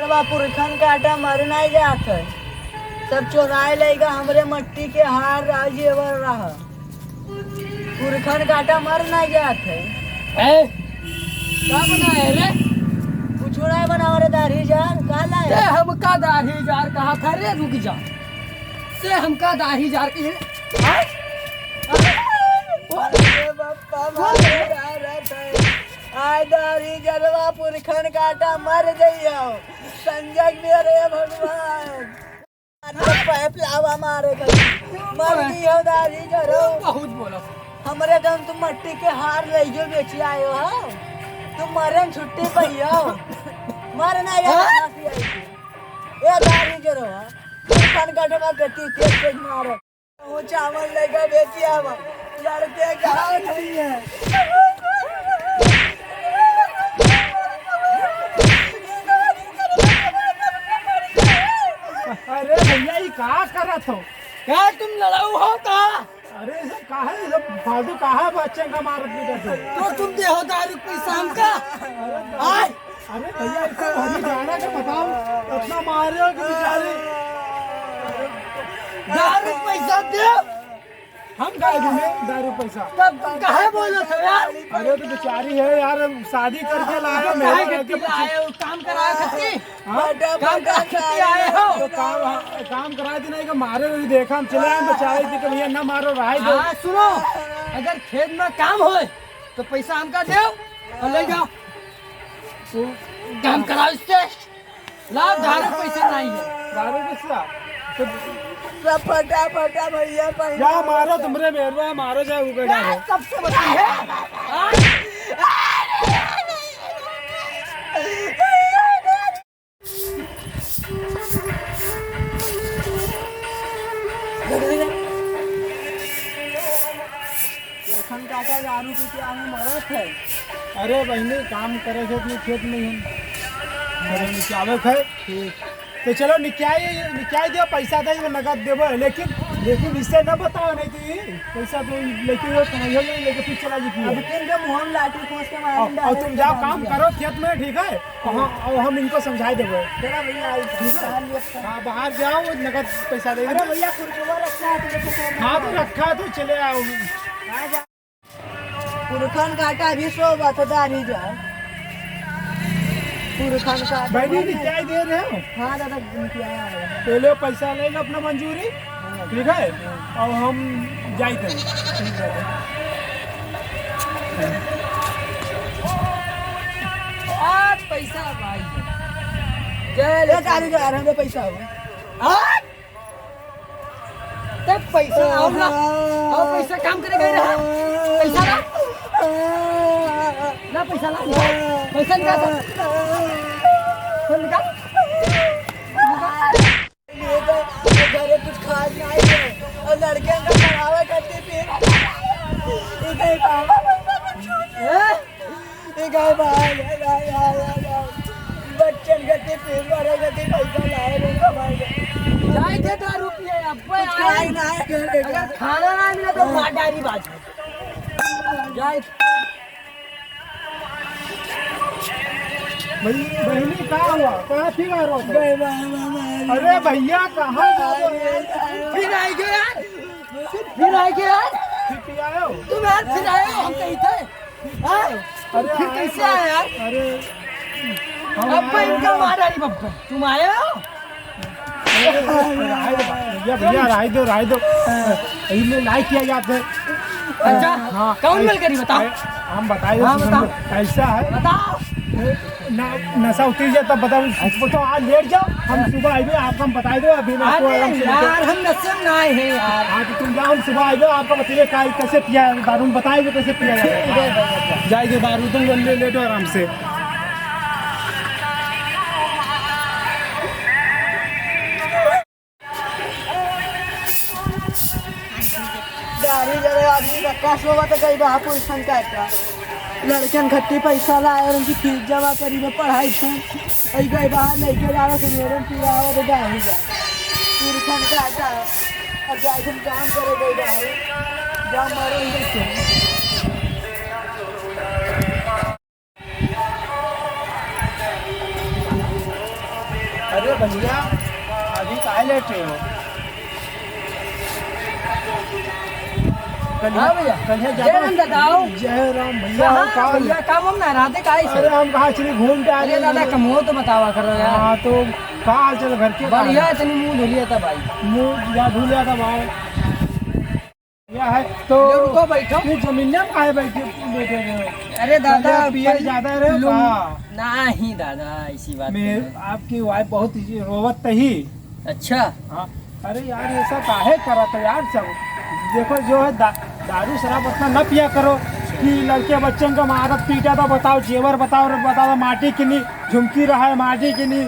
जरवा पुरखन काटा मर नहीं जात है। सब चोराए लेगा हमरे मट्टी के हार जेवर रहा। पुरखन काटा मर नहीं जात है। क्या बनाए रे? कुछ नहीं बनाओ रे दाढ़ी जार कहा लाए? ते हमका दाढ़ी जार कहा था रे, रुक जा। ते हमका दाढ़ी जार के आय दाढ़ी जरवा पुरखन काटा मर जइयो संजय मेरे भगवान। पैप लावा मारे मर गई दाढ़ी जरो। बहुत बोला हमरे दम तुम मट्टी के हार ले जो बेची आयो हो। तुम मरे छुट्टी पहियो मरना ये दाढ़ी जरो पुरखन काटवा गति तेज मारो। वो चावल लेकर बेची आवा लड़के गाँव नहीं है। अरे भैया ये कहा करत हो? क्या तुम लड़ाऊ हो का? अरे सब कहा है, सब फालतू कहा बच्चे का मारत पीटत हो? तो तुम दे हो दारू पैसा हमका? आय अरे भैया इसको हरियाणा का बताओ इतना मारे हो कि बेचारे दारू पैसा दे। हम कहे देंगे दारू पैसा? तब तुम काहे बोलो थे यार? अरे तो बेचारी है यार, शादी करके लाए मेरे घर के आए हो काम कराए खत्ती? हाँ? काम करा खत्ती आए हो? तो काम करा दी नहीं कि मारे हुए देखा हम चले आए बेचारे थी कि भैया ना मारो रहा दो। हाँ सुनो, अगर खेत में काम हो तो पैसा हमका दो और ले जाओ। काम कराओ इससे लाभ धारे पैसा नहीं है। दारू पैसा तो सब फटा फटा भैया जा मारो तुमरे मेहरबा मारो जाए उगड़ा है। सबसे बड़ी है पुरखन काटा दारू पी के आने मरत है। अरे बहनी काम करे थे अपने खेत में हम अरे निकावक है तो चलो निकाय दियो पैसा दे नगद देवो लेकिन इससे न बताओ नहीं कि पैसा तो लेके वो समझो नहीं लेके फिर चला जी अब किन के मुंह में लाठी खोस के मारेंगे। और तुम जाओ काम करो खेत में ठीक है और हम इनको समझाई देंगे। तेरा भैया आई ठीक है हाँ बाहर जाओ नगद पैसा दे। अरे भैया कुरकुरा रखा है तुझे हाँ तो रखा तो चले आओ। पुरखन काटा भी सो बात दाढ़ी जाओ पुरखन काटा बहनी निकाय दे रहे हो? हाँ दादा निकाया है। पहले पैसा लेगा अपना मंजूरी ठीक है और हम जाए थे आज पैसा भाई ले दाढ़ी जा रहे हैं पैसा हो तब पैसा आओ ना आओ पैसा काम करे गए रहा पैसा ना पैसा ला पैसा निकाल निकाल घरे कुछ खास नहीं है और लड़के का पढ़ावा करते फिर बच्चन गति फिर बड़े गति पैसा लाए जाए थे 2 रुपये अब खाई ना अगर खाना ना मिला तो मार डायरी बात जाए। बहनी कहाँ हुआ कहाँ फिर आ रहा था? अरे भैया कहाँ फिर आए गए यार फिर आए गए यार फिर आए हो? तुम यार फिर आए हो हम कहीं थे अरे फिर कैसे आए यार? अरे अब इनका मार डायरी बब्बर तुम आए हो? भैया राय दो इनमें लाइक किया जाता है। अच्छा हाँ कौन मिल करी बताओ हम बताए हाँ, बताओ। कैसा है बताओ नशा उतर जाए तब बताओ तो आज लेट जाओ हम सुबह आएंगे आपको हम बताए दो अभी अरे यार हम नशे में आए हैं यार। हाँ तो तुम जाओ हम सुबह आएंगे आपको बताइए कैसे पिया दारू बताएंगे कैसे पिया जाएगा दारू तुम लेटो आराम से। दाढ़ी जरे आदमी का कैश होगा तो कई बाहर पुरखन काटा लड़कन खट्टी पैसा लाए और उनकी फीस जमा करी में पढ़ाई थी अई गई बाहर नहीं के जाओ तो मेरे पिया और दाढ़ी जा पुरखन काटा अब जाके काम करे गई दाढ़ी जा मारो इधर अरे भैया अभी काहे लेटे हो? हाँ भैया। कन्या जय राम दादा, आओ। जय राम भैया। हाँ भैया, काम हम ना रहते काहे से? अरे हम कहाँ चले घूम के आ अरे दादा कमो तो बतावा करो यार। हाँ तो कहाँ हाल चल घर के? बढ़िया, इतनी मुंह धुलिया था भाई। मुँह या धुल जाता भाई क्या है तो ये रुको बैठो। ये जमीन में काहे बैठे बैठे हुए? अरे दादा पिए ज्यादा रहे नहीं दादा, ऐसी बात मैं नहीं। आपकी वाइफ बहुत रोवत ही। अच्छा हाँ अरे यार ऐसा काहे करा तो यार सब देखो जो है दारू शराब उतना न पिया करो कि लड़के बच्चों का मारत पीटा तो बताओ जेवर बताओ माटी की नहीं झुमकी रहा है माटी की नहीं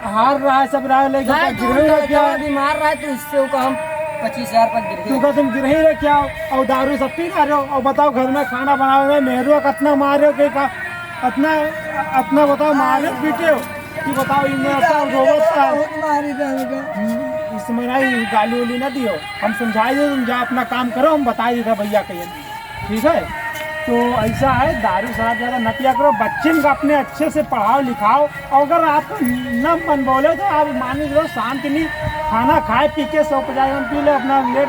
हार रहा है सब रहा है लेकिन गिरही रख गया बीमार रहा है तो इससे वो हम 25,000 पर गिर तुमका तुम गिरही रख आओ और दारू सब पी रहे हो और बताओ घर में खाना बनाओ में मेहरू कितना मारे हो कि अपना बताओ मारे पीटे हो कि बताओ इसमें नहीं गाली उली ना दियो हम समझाई दे तुम जा अपना काम करो हम बता देगा भैया कहीं ठीक है। तो ऐसा है दारू शराब ज़्यादा न पिया करो बच्चे को अपने अच्छे से पढ़ाओ लिखाओ और अगर आप न मन बोले तो आप मान लो शांत नहीं खाना खाए पी के 150 पी ले अपना लेट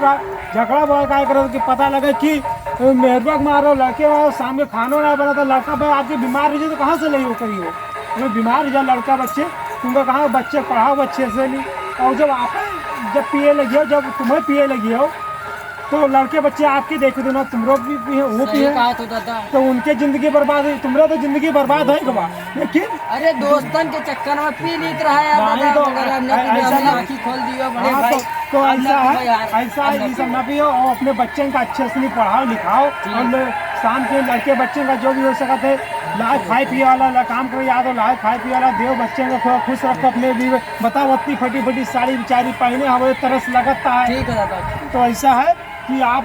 झगड़ा बड़ा क्या करो कि पता लगे कि मेहरबाग मारो लड़के वाला शाम में खाना ना बना तो लड़का भाई आपकी बीमार रही तो कहाँ से ले करी हो हमें बीमार रह लड़का बच्चे तुमको कहाँ बच्चे पढ़ाओ अच्छे से नहीं और जब पिए लगी हो जब तुम्हें पिए लगी हो तो लड़के बच्चे आपकी देखे दो ना तुम लोग भी पिए वो पिए तो उनके जिंदगी बर्बाद हुई तुम्हारा तो जिंदगी बर्बाद है कबा लेकिन अरे दोस्तन के चक्कर में पी लीत रहा है नहीं तो आँखी खोल दियो बड़े हाँ, भाई। तो ऐसा है ये सब ना पियो और अपने बच्चे का अच्छे से पढ़ाओ लिखाओ और शाम के लड़के बच्चे का जो भी हो सकता है लाए खाए पिए वाला काम करो याद हो लाए खाए पिए वाला देव बच्चे को थोड़ा खुश रखो अपने भी बताओ इतनी फटी फटी साड़ी बेचारी पहने हमें तरस लगता है ठीक है दादा। तो ऐसा है कि आप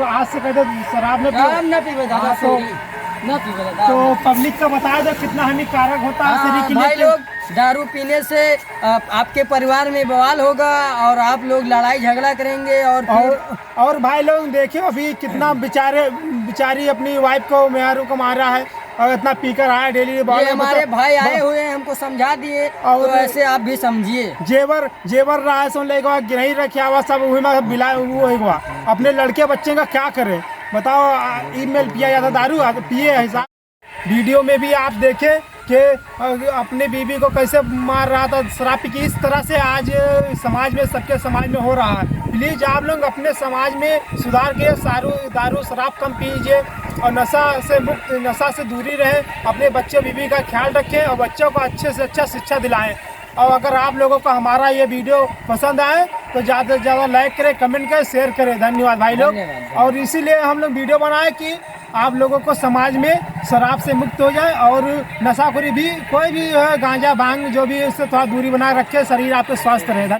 आज से कहते शराब में न पीवे दादा तो न पीवे दादा। तो पब्लिक का बताया दो कितना हानिकारक होता है शरीर के भाई लिए लोग दारू पीने से आपके परिवार में बवाल होगा और आप लोग लड़ाई झगड़ा करेंगे और भाई लोग देखिए अभी कितना बेचारी अपनी वाइफ को मेहरू को मारा है और इतना पीकर आया डेली ये हमारे भाई आए हुए हैं हमको समझा दिए और तो ऐसे आप भी समझिए जेवर रहा सुन लेगा गिरही रखा हुआ सब बिला वो अपने लड़के बच्चे का क्या करे बताओ ईमेल पिया जाता दारू पिए ऐसा वीडियो में भी आप देखे कि अपने बीवी को कैसे मार रहा था शराब पी के इस तरह से आज समाज में सबके समाज में हो रहा है। प्लीज़ आप लोग अपने समाज में सुधार के दारू शराब कम पीजिए और नशा से दूरी रहे अपने बच्चे बीवी का ख्याल रखें और बच्चों को अच्छे से अच्छा शिक्षा दिलाएं। और अगर आप लोगों को हमारा ये वीडियो पसंद आए तो ज़्यादा से ज़्यादा लाइक करें कमेंट करें शेयर करें। धन्यवाद भाई लोग। और इसीलिए हम लोग वीडियो बनाए कि आप लोगों को समाज में शराब से मुक्त हो जाए और नशाखोरी भी कोई भी गांजा भांग जो भी उससे थोड़ा दूरी बनाए रखे शरीर आपके स्वस्थ रहे।